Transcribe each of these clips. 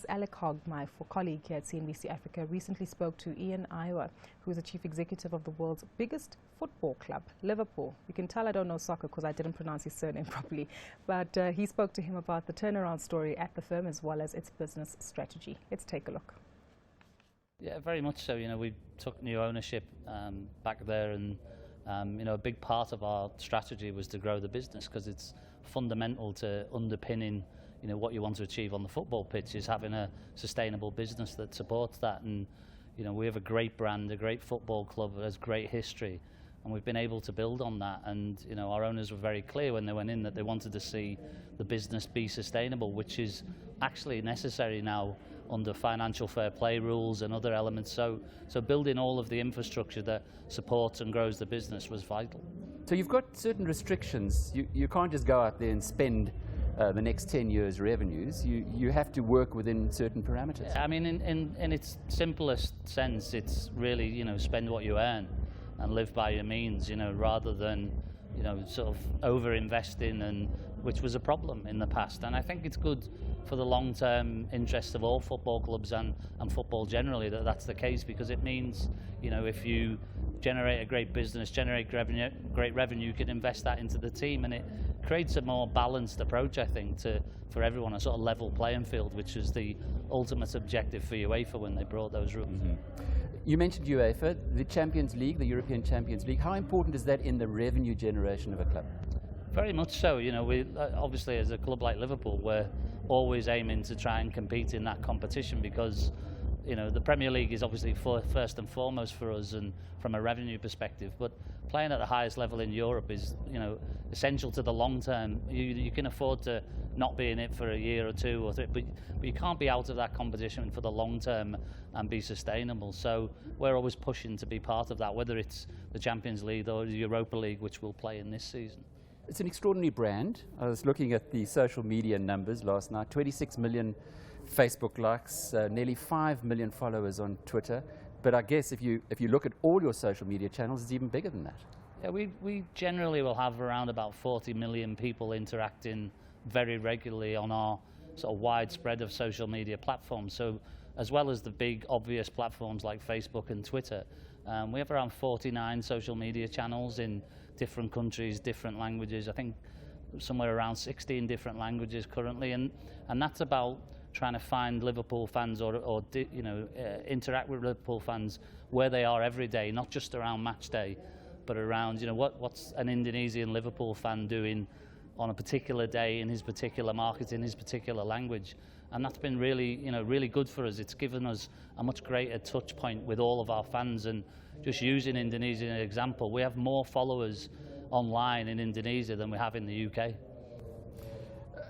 Alec Hogg, my colleague here at CNBC Africa, recently spoke to Ian Ayre, who is the chief executive of the world's biggest football club, Liverpool. You can tell I don't know soccer because I didn't pronounce his surname properly, but he spoke to him about the turnaround story at the firm as well as its business strategy. Let's take a look. Yeah, very much so. We took new ownership back there, and a big part of our strategy was to grow the business, because it's fundamental to underpinning what you want to achieve on the football pitch is having a sustainable business that supports that. And we have a great brand, a great football club that has great history, and we've been able to build on that. And our owners were very clear when they went in that they wanted to see the business be sustainable, which is actually necessary now under financial fair play rules and other elements. So building all of the infrastructure that supports and grows the business was vital. So you've got certain restrictions. You can't just go out there and spend the next 10 years' revenues. You have to work within certain parameters. I mean, in its simplest sense, it's really, spend what you earn and live by your means, rather than, sort of over-investing, and which was a problem in the past. And I think it's good for the long-term interest of all football clubs and football generally that that's the case, because it means, if you generate a great business, generate great revenue, you can invest that into the team, and it creates a more balanced approach, I think, for everyone, a sort of level playing field, which is the ultimate objective for UEFA when they brought those rules. Mm-hmm. You mentioned UEFA, the Champions League, the European Champions League. How important is that in the revenue generation of a club? Very much so. We obviously, as a club like Liverpool, we're always aiming to try and compete in that competition, because the Premier League is obviously first and foremost for us, and from a revenue perspective, but playing at the highest level in Europe is essential to the long term. You can afford to not be in it for a year or two or three, but you can't be out of that competition for the long term and be sustainable. So we're always pushing to be part of that, whether it's the Champions League or the Europa League, which we'll play in this season. It's an extraordinary brand. I was looking at the social media numbers last night. 26 million Facebook likes, nearly 5 million followers on Twitter. But I guess if you look at all your social media channels, it's even bigger than that. Yeah, we generally will have around about 40 million people interacting very regularly on our sort of wide spread of social media platforms. So as well as the big obvious platforms like Facebook and Twitter, we have around 49 social media channels in different countries, different languages. I think somewhere around 16 different languages currently, and that's about trying to find Liverpool fans or interact with Liverpool fans where they are every day, not just around match day, but around what's an Indonesian Liverpool fan doing on a particular day in his particular market, in his particular language. And that's been really, really good for us. It's given us a much greater touch point with all of our fans. And just using Indonesia as an example, we have more followers online in Indonesia than we have in the UK.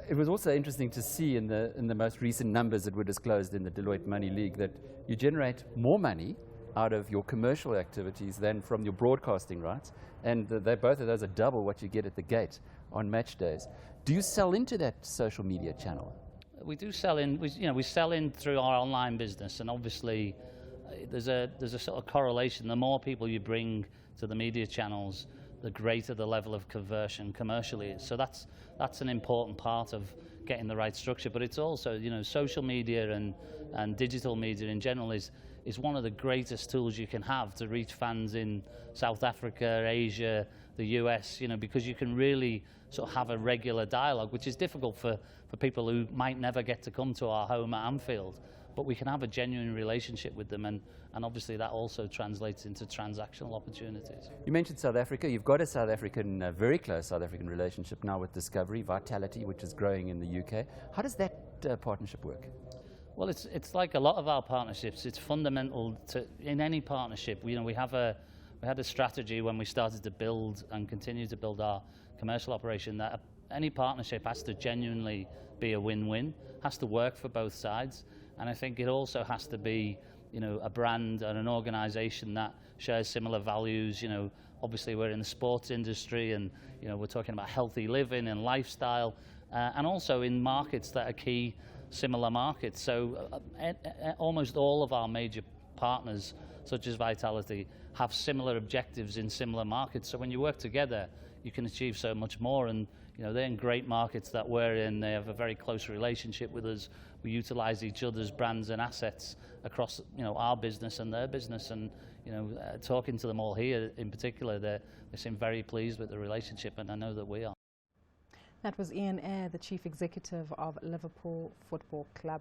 It was also interesting to see in the most recent numbers that were disclosed in the Deloitte Money League that you generate more money out of your commercial activities than from your broadcasting rights, and both of those are double what you get at the gate on match days. Do you sell into that social media channel? We do sell in. We sell in through our online business, and obviously there's a sort of correlation. The more people you bring to the media channels, the greater the level of conversion commercially is. So that's an important part of getting the right structure. But it's also, social media and digital media in general is one of the greatest tools you can have to reach fans in South Africa, Asia, the US, because you can really sort of have a regular dialogue, which is difficult for people who might never get to come to our home at Anfield. But we can have a genuine relationship with them, and obviously that also translates into transactional opportunities. You mentioned South Africa. You've got a very close South African relationship now with Discovery, Vitality, which is growing in the UK. How does that partnership work? Well, it's like a lot of our partnerships. It's fundamental in any partnership. We had a strategy when we started to build and continue to build our commercial operation that any partnership has to genuinely be a win-win, has to work for both sides. And I think it also has to be, a brand and an organisation that shares similar values. Obviously we're in the sports industry, and we're talking about healthy living and lifestyle, and also in markets that are key similar markets. So almost all of our major partners, such as Vitality, have similar objectives in similar markets. So when you work together, you can achieve so much more. And You know, they're in great markets that we're in. They have a very close relationship with us. We utilize each other's brands and assets across, you know, our business and their business. And, you know, talking to them all here in particular, they seem very pleased with the relationship, and I know that we are. That was Ian Ayre, the Chief Executive of Liverpool Football Club.